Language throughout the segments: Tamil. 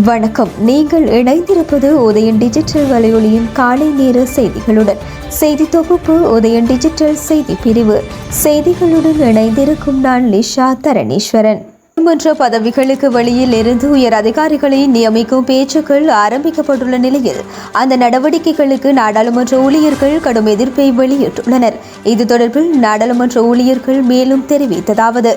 வணக்கம். நீங்கள் இணைந்திருப்பது உதயன் டிஜிட்டல் வலையொலியின் காலை நேர செய்திகளுடன். செய்தி தொகுப்பு உதயன் டிஜிட்டல் செய்தி பிரிவு. செய்திகளுடன் இணைந்திருக்கும் நான் லிஷா தரணீஸ்வரன். நீதிமன்ற பதவிகளுக்கு வெளியில் இருந்து உயர் அதிகாரிகளை நியமிக்கும் பேச்சுக்கள் ஆரம்பிக்கப்பட்டுள்ள நிலையில் அந்த நடவடிக்கைகளுக்கு நாடாளுமன்ற ஊழியர்கள் கடும் எதிர்ப்பை வெளியிட்டுள்ளனர். இது தொடர்பில் நாடாளுமன்ற ஊழியர்கள் மேலும் தெரிவித்ததாவது: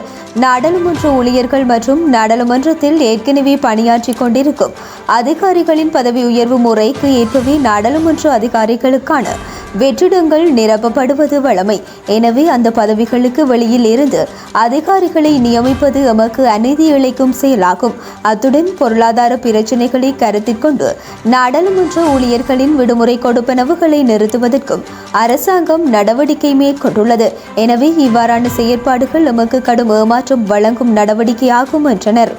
நாடாளுமன்ற ஊழியர்கள் மற்றும் நாடாளுமன்றத்தில் ஏற்கனவே பணியாற்றிக் கொண்டிருக்கும் அதிகாரிகளின் பதவி உயர்வு முறைக்கு ஏற்பவே நாடாளுமன்ற அதிகாரிகளுக்கான வெற்றிடங்கள் நிரப்பப்படுவது வழமை. எனவே அந்த பதவிகளுக்கு வெளியில் இருந்து அதிகாரிகளை நியமிப்பது எமக்கு அநீதி இழைக்கும் செயலாகும். அத்துடன் பொருளாதார பிரச்சினைகளை கருத்தில் கொண்டு நாடாளுமன்ற ஊழியர்களின் விடுமுறை கொடுப்பனவுகளை நிறுத்துவதற்கும் அரசாங்கம் நடவடிக்கை மேற்கொண்டுள்ளது. எனவே இவ்வாறான செயற்பாடுகள் எமக்கு கடும் ஏமாற்றம் வழங்கும் நடவடிக்கையாகும் என்றனர்.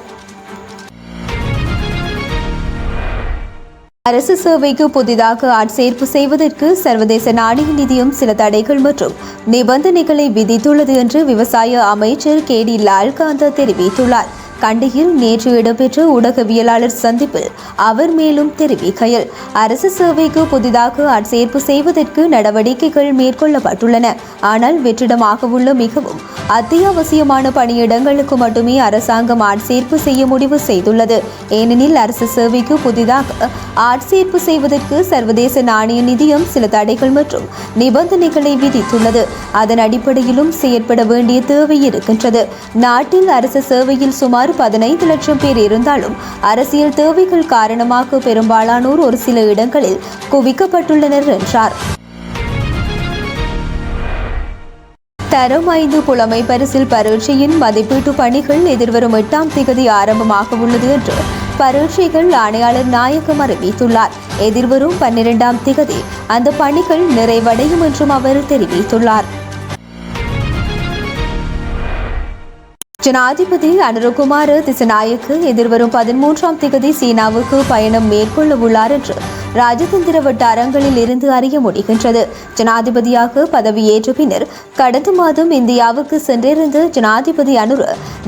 அரசு சேவைக்கு புதிதாக ஆட்சேர்ப்பு செய்வதற்கு சர்வதேச நாணய நிதியம் சில தடைகள் மற்றும் நிபந்தனைகளை விதித்துள்ளது என்று விவசாய அமைச்சர் KD லால்காந்த தெரிவித்துள்ளார். கண்டியில் நேற்று இடம்பெற்ற ஊடகவியலாளர் சந்திப்பில் அவர் மேலும் தெரிவிக்கையில், அரசு சேவைக்கு புதிதாக ஆட்சேர்ப்பு செய்வதற்கு நடவடிக்கைகள் மேற்கொள்ளப்பட்டுள்ளன. ஆனால் வெற்றிடமாக உள்ள மிகவும் அத்தியாவசியமான பணியிடங்களுக்கு மட்டுமே அரசாங்கம் ஆட்சேர்ப்பு செய்ய முடிவு செய்துள்ளது. ஏனெனில் அரசு சேவைக்கு புதிதாக ஆட்சேர்ப்பு செய்வதற்கு சர்வதேச நாணய நிதியம் சில தடைகள் மற்றும் நிபந்தனைகளை விதித்துள்ளது. அதன் அடிப்படையிலும் செயற்பட வேண்டிய தேவை இருக்கின்றது. நாட்டில் அரசு சேவையில் சுமார் 15 லட்சம் பேர் இருந்தாலும் அரசியல் தேவைகள் காரணமாக பெரும்பாலானோர் ஒரு சில இடங்களில் குவிக்கப்பட்டுள்ளனர் என்றார். தரம் 5 புலமை பரிசில் பரீட்சையின் மதிப்பீட்டு பணிகள் எதிர்வரும் 8ஆம் தேதி ஆரம்பமாக உள்ளது என்று பரீட்சைகள் ஆணையாளர் நாயகம் அறிவித்துள்ளார். எதிர்வரும் 12ஆம் தேதி அந்த பணிகள் நிறைவடையும் என்றும் அவர் தெரிவித்துள்ளார். ஜனாதிபதி அனுரகுமார திசநாயக்க எதிர்வரும் 13ஆம் தேதி சீனாவுக்கு பயணம் மேற்கொள்ள உள்ளார் என்று ராஜதந்திர வட்டாரங்களில் இருந்து அறிய முடிகின்றது. ஜனாதிபதியாக பதவியேற்ற பின்னர் கடந்த மாதம் இந்தியாவுக்கு சென்றிருந்த ஜனாதிபதி அனுர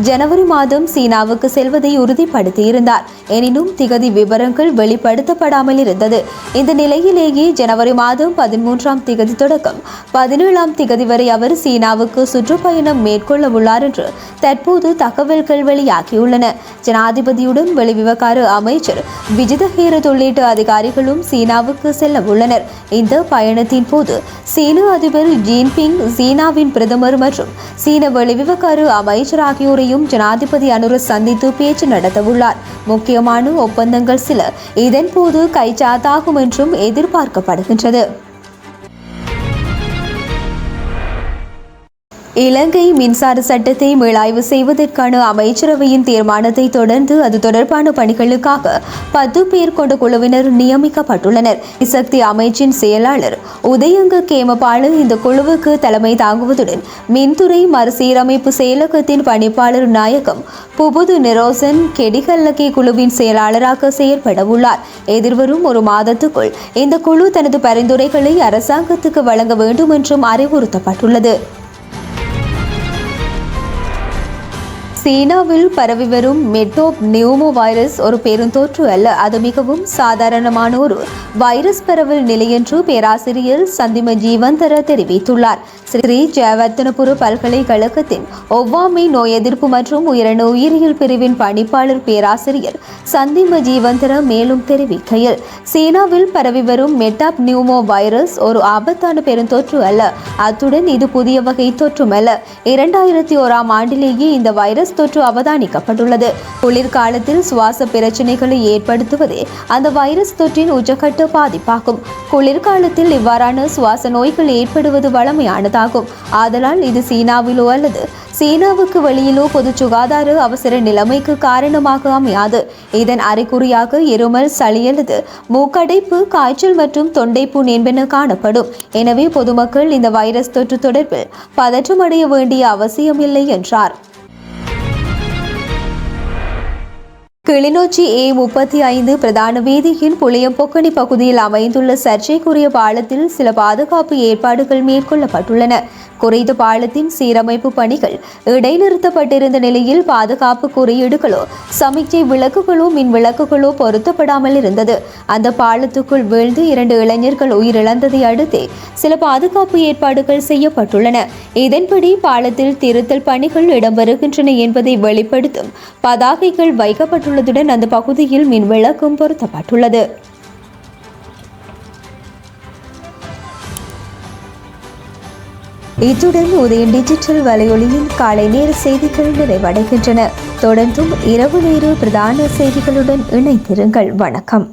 ஜனவரி மாதம் சீனாவுக்கு செல்வதை உறுதிப்படுத்தியிருந்தார். எனினும் திகதி விவரங்கள் வெளிப்படுத்தப்படாமல் இருந்தது. இந்த நிலையிலேயே ஜனவரி மாதம் 13ஆம் தேதி தொடக்கம் 17ஆம் தேதி வரை அவர் சீனாவுக்கு சுற்றுப்பயணம் மேற்கொள்ள உள்ளார் என்று தற்போது தகவல்கள் வெளியாகியுள்ளன. ஜனாதிபதியுடன் வெளிவிவகார அமைச்சர் விஜித ஹேரத் உள்ளிட்ட அதிகாரிகளும் சீனாவுக்கு செல்ல உள்ளனர். இந்த பயணத்தின் போது சீன அதிபர் ஜின்பிங், சீனாவின் பிரதமர் மற்றும் சீன வெளிவிவகார அமைச்சர் ஆகியோரையும் ஜனாதிபதி அனுர சந்தித்து பேச்சு நடத்தவுள்ளார். முக்கியமான ஒப்பந்தங்கள் சில இதன் போது கைச்சாத்தாகும் என்றும் எதிர்பார்க்கப்படுகின்றது. இலங்கை மின்சார சட்டத்தை மீளாய்வு செய்வதற்கான அமைச்சரவையின் தீர்மானத்தை தொடர்ந்து அது தொடர்பான பணிகளுக்காக 10 பேர் கொண்ட குழுவினர் நியமிக்கப்பட்டுள்ளனர். சக்தி அமைச்சின் செயலாளர் உதயங்க கேமபால இந்த குழுவுக்கு தலைமை தாங்குவதுடன் மின்துறை மறுசீரமைப்பு செயலகத்தின் பணிப்பாளர் நாயகம் புபுது நிரோசன் கெடிகல்லகே குழுவின் செயலாளராக செயற்பட உள்ளார். எதிர்வரும் ஒரு மாதத்துக்குள் இந்த குழு தனது பரிந்துரைகளை அரசாங்கத்துக்கு வழங்க வேண்டும் என்றும் அறிவுறுத்தப்பட்டுள்ளது. சீனாவில் பரவி வரும் மெட்டோப் நியூமோ வைரஸ் ஒரு பெருந்தொற்று அல்ல, அது மிகவும் சாதாரணமான ஒரு வைரஸ் பரவல் நிலை என்று பேராசிரியர் சந்திம ஜீவந்தர தெரிவித்துள்ளார். ஸ்ரீ ஜெயவர்தனபுர பல்கலைக்கழகத்தின் ஒவ்வாமை நோய் எதிர்ப்பு மற்றும் உயிரணு உயிரியல் பிரிவின் பணிப்பாளர் பேராசிரியர் சந்திம ஜீவந்தர மேலும் தெரிவிக்கையில், சீனாவில் பரவி வரும் மெட்டாப் நியூமோ வைரஸ் ஒரு ஆபத்தான பெருந்தொற்று அல்ல. அத்துடன் இது புதிய வகை தொற்றும் அல்ல. 2001ஆம் ஆண்டிலேயே இந்த வைரஸ் தொற்று அவதானிக்கப்பட்டுள்ளது. குளிர்காலத்தில் சுவாச பிரச்சனைகளை ஏற்படுத்துவதே அந்த வைரஸ் தொற்றின் உச்சகட்ட பாதிப்பாகும். குளிர்காலத்தில் இவ்வாறான சுவாச நோய்கள் ஏற்படுவது வழமையானதாகும். ஆதலால் இது சீனாவிலோ அல்லது சீனாவுக்கு வெளியிலோ பொது சுகாதார அவசர நிலைமைக்கு காரணமாக அமையாது. இதன் அறிகுறியாக இருமல், சளி அல்லது மூக்கடைப்பு, காய்ச்சல் மற்றும் தொண்டைப்புண் என்பன காணப்படும். எனவே பொதுமக்கள் இந்த வைரஸ் தொற்று தொடர்பில் பதற்றமடைய வேண்டிய அவசியமில்லை என்றார். கிளிநொச்சி A35 பிரதான வீதியின் புளியம்பொக்கணி பகுதியில் அமைந்துள்ள சர்ச்சைக்குரிய பாலத்தில் சில பாதுகாப்பு ஏற்பாடுகள் மேற்கொள்ளப்பட்டுள்ளன. குறித்த பாலத்தின் சீரமைப்பு பணிகள் இடைநிறுத்தப்பட்டிருந்த நிலையில் பாதுகாப்பு குறியீடுகளோ சமிக்ஞை விளக்குகளோ மின் விளக்குகளோ பொருத்தப்படாமல் இருந்தது. அந்த பாலத்துக்குள் வீழ்ந்து 2 இளைஞர்கள் உயிரிழந்ததை அடுத்தே சில பாதுகாப்பு ஏற்பாடுகள் செய்யப்பட்டுள்ளன. இதன்படி பாலத்தில் திருத்தல் பணிகள் இடம்பெறுகின்றன என்பதை வெளிப்படுத்தும் பதாகைகள் வைக்கப்பட்டுள்ளதுடன் அந்த பகுதியில் மின் விளக்கும் பொருத்தப்பட்டுள்ளது. இத்துடன் உதயன் டிஜிட்டல் வலையொலியின் காலை நேர செய்திகள் நிறைவடைகின்றன. தொடர்ந்தும் இரவு நேர பிரதான செய்திகளுடன் இணைந்திருங்கள். வணக்கம்.